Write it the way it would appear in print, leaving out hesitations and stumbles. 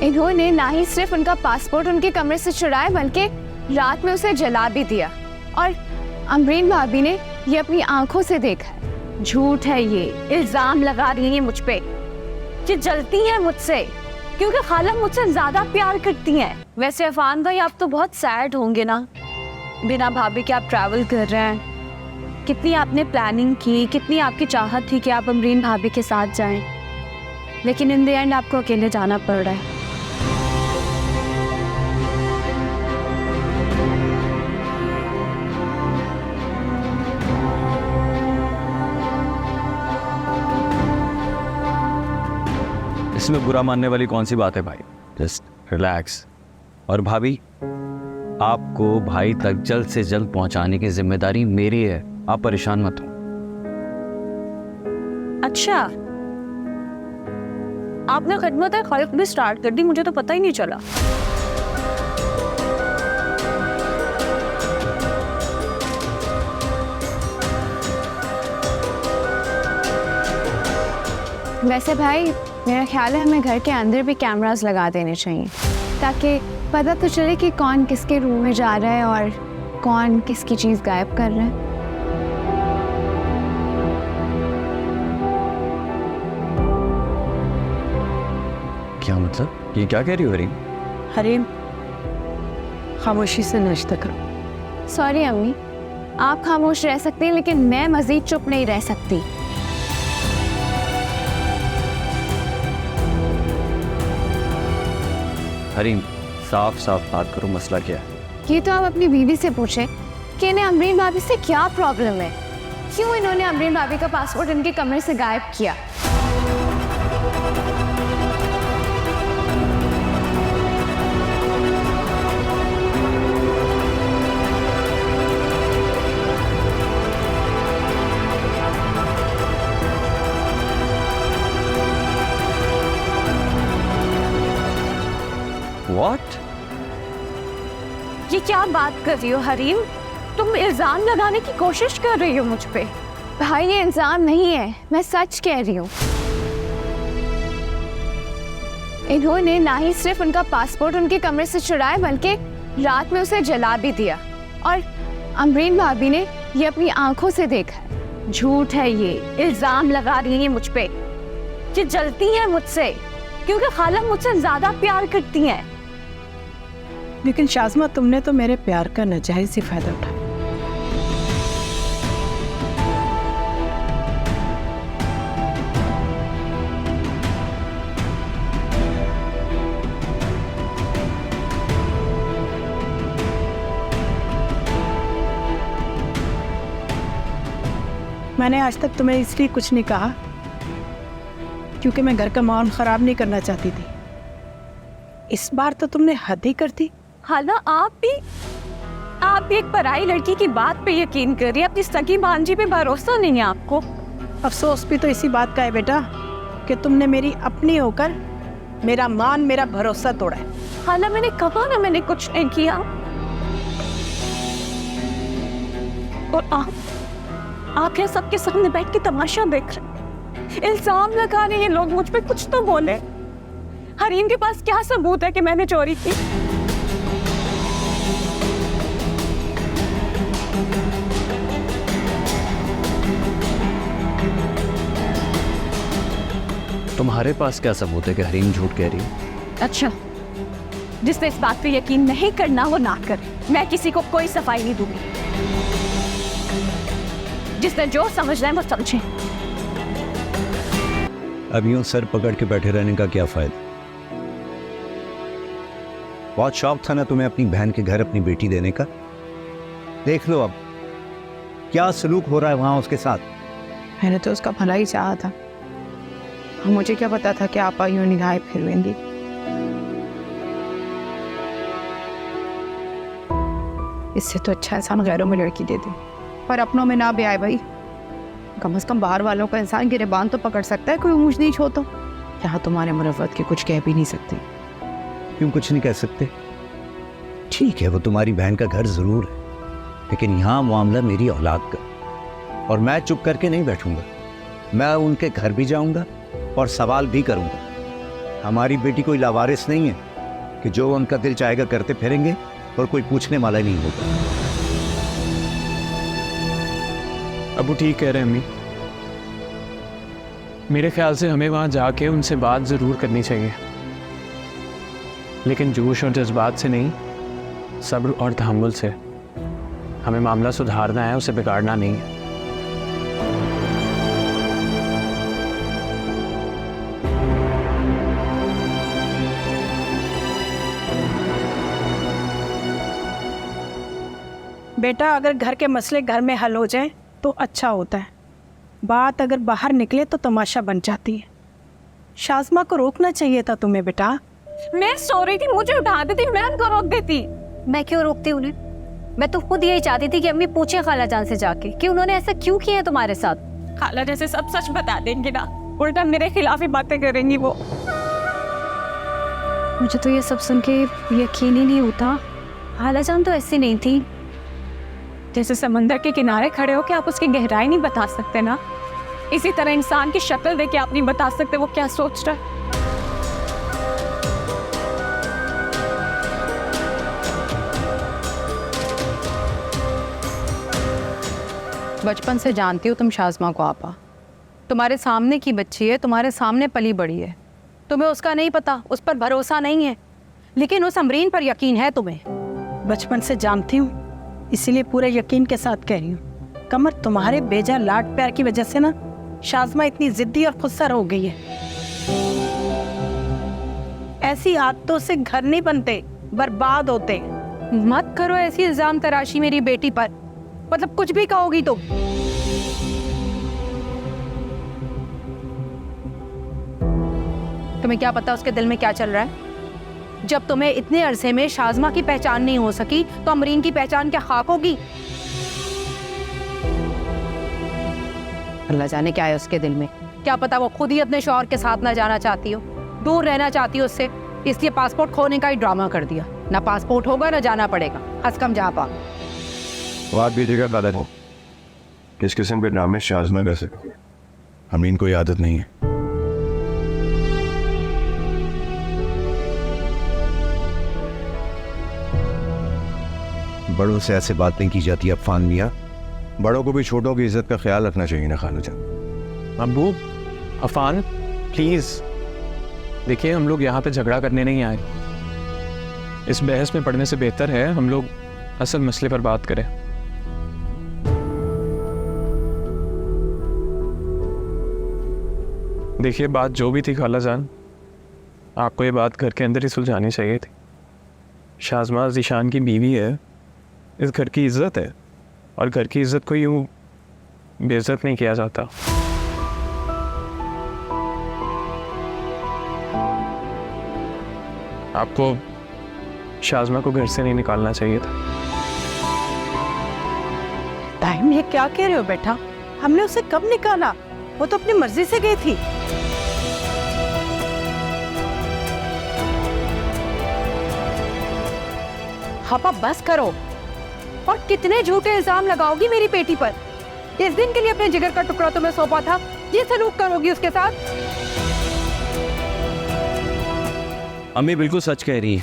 इन्होंने ना ही सिर्फ उनका पासपोर्ट उनके कमरे से चुराया बल्कि रात में उसे जला भी दिया। और अमरीन भाभी ने ये अपनी आंखों से देखा है। झूठ है ये, इल्जाम लगा रही है मुझ पे। ये जलती है मुझसे क्योंकि खाला मुझसे ज्यादा प्यार करती हैं। वैसे अफान भाई आप तो बहुत सैड होंगे ना, बिना भाभी के आप ट्रैवल कर रहे हैं। कितनी आपने प्लानिंग की, कितनी आपकी चाहत थी कि आप अमरीन भाभी के साथ जाएं, लेकिन इन द एंड आपको अकेले जाना पड़ रहा है। इसमें बुरा मानने वाली कौन सी बात है भाई? Just relax. और भाभी, आपको भाई तक जल्द से जल्द पहुंचाने की जिम्मेदारी मेरी है, आप परेशान मत हो। अच्छा, आपने खिदमत खल्क भी स्टार्ट कर दी, मुझे तो पता ही नहीं चला। वैसे भाई मेरा ख्याल है हमें घर के अंदर भी कैमरास लगा देने चाहिए ताकि पता तो चले कि कौन किसके रूम में जा रहा है और कौन किसकी चीज़ गायब कर रहा है। क्या मतलब? ये क्या कह रही हो हरीम? हरीम, खामोशी से नाश्ता करो। सॉरी अम्मी, आप खामोश रह सकती हैं लेकिन मैं मज़ीद चुप नहीं रह सकती। हरीम, साफ साफ बात करो, मसला क्या है? ये तो आप अपनी बीवी से पूछें कि इन्हें अमरीन भाभी से क्या प्रॉब्लम है, क्यों इन्होंने अमरीन भाभी का पासपोर्ट इनके कमरे से गायब किया। What? ये क्या बात कर रही हो हरीम? तुम इल्जाम लगाने की कोशिश कर रही हो मुझ पे। भाई ये इल्जाम नहीं है, मैं सच कह रही हूँ। इन्होंने ना ही सिर्फ उनका पासपोर्ट उनके कमरे से चुराया बल्कि रात में उसे जला भी दिया। और अमरीन भाभी ने ये अपनी आंखों से देखा है। झूठ है ये, इल्जाम लगा रही है मुझ पे। ये जलती है मुझसे क्योंकि खाला मुझसे ज्यादा प्यार करती हैं। लेकिन शाज़मा, तुमने तो मेरे प्यार का नाजायज ही फायदा उठाया। मैंने आज तक तुम्हें इसलिए कुछ नहीं कहा क्योंकि मैं घर का माहौल खराब नहीं करना चाहती थी। इस बार तो तुमने हद ही कर दी। खाला आप भी एक पराई लड़की की बात पे यकीन कर रही है, अपनी सगी भांजी पे भरोसा नहीं है आपको। अफसोस भी तो इसी बात का है बेटा कि तुमने मेरी अपनी होकर मेरा मान, मेरा भरोसा तोड़ा है। खाला मैंने कहा ना, मैंने कुछ नहीं किया। और आप यहाँ सबके सामने बैठ के तमाशा देख रहे, इल्जाम लगा रहे हैं लोग मुझ पे। कुछ तो बोले। हरीम के पास क्या सबूत है कि मैंने चोरी की? तुम्हारे पास क्या सबूत है कि हरीम झूठ कह रही है? अच्छा, जिसने इस बात पे यकीन नहीं करना वो ना करे। मैं किसी को कोई सफाई नहीं दूंगी। जिसने जो समझना है वो समझे। अब यूं सर पकड़ के बैठे रहने का क्या फायदा? बहुत शौक था ना तुम्हें अपनी बहन के घर अपनी बेटी देने का। देख लो अब क्या सलूक हो रहा है वहां उसके साथ। मैंने तो उसका भला ही चाहा था। मुझे क्या पता था कि आप यूं निगाहें फिरवेंगी। इससे तो अच्छा इंसान गैरों में लड़की दे दे, पर अपनों में ना भी आए। भाई कम से कम बाहर वालों का इंसान गिरेबान तो पकड़ सकता है, कोई ऊंच नीच हो तो। यहाँ तुम्हारे मुरव्वत के कुछ कह भी नहीं सकते। क्यों कुछ नहीं कह सकते? ठीक है, वो तुम्हारी बहन का घर जरूर है, लेकिन यहाँ मामला मेरी औलाद का, और मैं चुप करके नहीं बैठूंगा। मैं उनके घर भी जाऊंगा और सवाल भी करूंगा। हमारी बेटी कोई लावारिस नहीं है कि जो उनका दिल चाहेगा करते फिरेंगे और कोई पूछने वाला नहीं होगा। अबू ठीक कह रहे हैं अम्मी। मेरे ख्याल से हमें वहाँ जाके उनसे बात ज़रूर करनी चाहिए, लेकिन जोश और जज्बात से नहीं, सब्र और तहम्मुल से। हमें मामला सुधारना है, उसे बिगाड़ना नहीं है। बेटा, अगर घर के मसले घर में हल हो जाए तो अच्छा होता है। बात अगर बाहर निकले तो तमाशा बन जाती है। शाज़मा को रोकना चाहिए था तुम्हें बेटा। मैं सो रही थी, मुझे उठा देती, मैं उनको रोक देती। मैं क्यों रोकती उन्हें? मैं तो खुद यही चाहती थी कि अम्मी पूछे खाला जान से जाके कि उन्होंने ऐसा क्यों किया है तुम्हारे साथ। खाला जैसे सब सच बता देंगे ना, उल्टा मेरे खिलाफ ही बातें करेंगी वो। मुझे तो ये सब सुन के यकीन ही नहीं होता। खाला जान तो ऐसी नहीं थी। जैसे समंदर के किनारे खड़े हो के आप उसकी गहराई नहीं बता सकते ना, इसी तरह इंसान की शक्ल देख के आप नहीं बता सकते वो क्या सोच रहा है। बचपन से जानती हो तुम शाज़मा को आपा। तुम्हारे सामने की बच्ची है, तुम्हारे सामने पली बड़ी है। तुम्हें उसका नहीं पता, उस पर भरोसा नहीं है, लेकिन उस अमरीन पर यकीन है तुम्हें। बचपन से जानती हूँ, इसीलिए पूरे यकीन के साथ कह रही हूँ। कमर, तुम्हारे बेजा लाड प्यार की वजह से ना शाज़मा इतनी जिद्दी और खुदसर हो गई है। ऐसी आदतों से घर नहीं बनते, बर्बाद होते। मत करो ऐसी इल्जाम तराशी मेरी बेटी पर, मतलब कुछ भी कहोगी तो। तुम्हें क्या पता उसके दिल में क्या चल रहा है? जब तुम्हें इतने अरसे में शाज़मा की पहचान नहीं हो सकी तो अमरीन की पहचान क्या खाक होगी? अल्लाह जाने क्या है उसके दिल में। क्या पता वो खुद ही अपने शौहर के साथ ना जाना चाहती हो, दूर रहना चाहती हो उससे, इसलिए पासपोर्ट खोने का ही ड्रामा कर दिया। ना पासपोर्ट होगा ना जाना पड़ेगा, हंस कम जा पा। बात बीजेगा दादा, किस किस्म के ड्रामे शाज़मा कर सकती है, अमीन कोई आदत नहीं है। बड़ों से ऐसे बात नहीं की जाती अफान मियाँ। बड़ों को भी छोटों की इज्जत का ख्याल रखना चाहिए ना खालू जान। अबू, अफान प्लीज़ देखिए, हम लोग यहाँ पे झगड़ा करने नहीं आए। इस बहस में पढ़ने से बेहतर है हम लोग असल मसले पर बात करें। देखिए, बात जो भी थी खाला जान, आपको ये बात घर के अंदर ही सुलझानी चाहिए थी। शाज़मा ज़ीशान की बीवी है, इस घर की इज्जत है, और घर की इज्जत को यूँ बेइज्जत नहीं किया जाता। आपको शाज़मा को घर से नहीं निकालना चाहिए था। टाइम, ये क्या कह रहे हो बेटा? हमने उसे कब निकाला? वो तो अपनी मर्जी से गई थी। हापा बस करो। और कितने झूठे इल्जाम लगाओगी मेरी बेटी पर? इस दिन के लिए अपने जिगर का टुकड़ा तुम्हें सौंपा था, ये सलूक करोगी उसके साथ? अम्मी बिल्कुल सच कह रही है।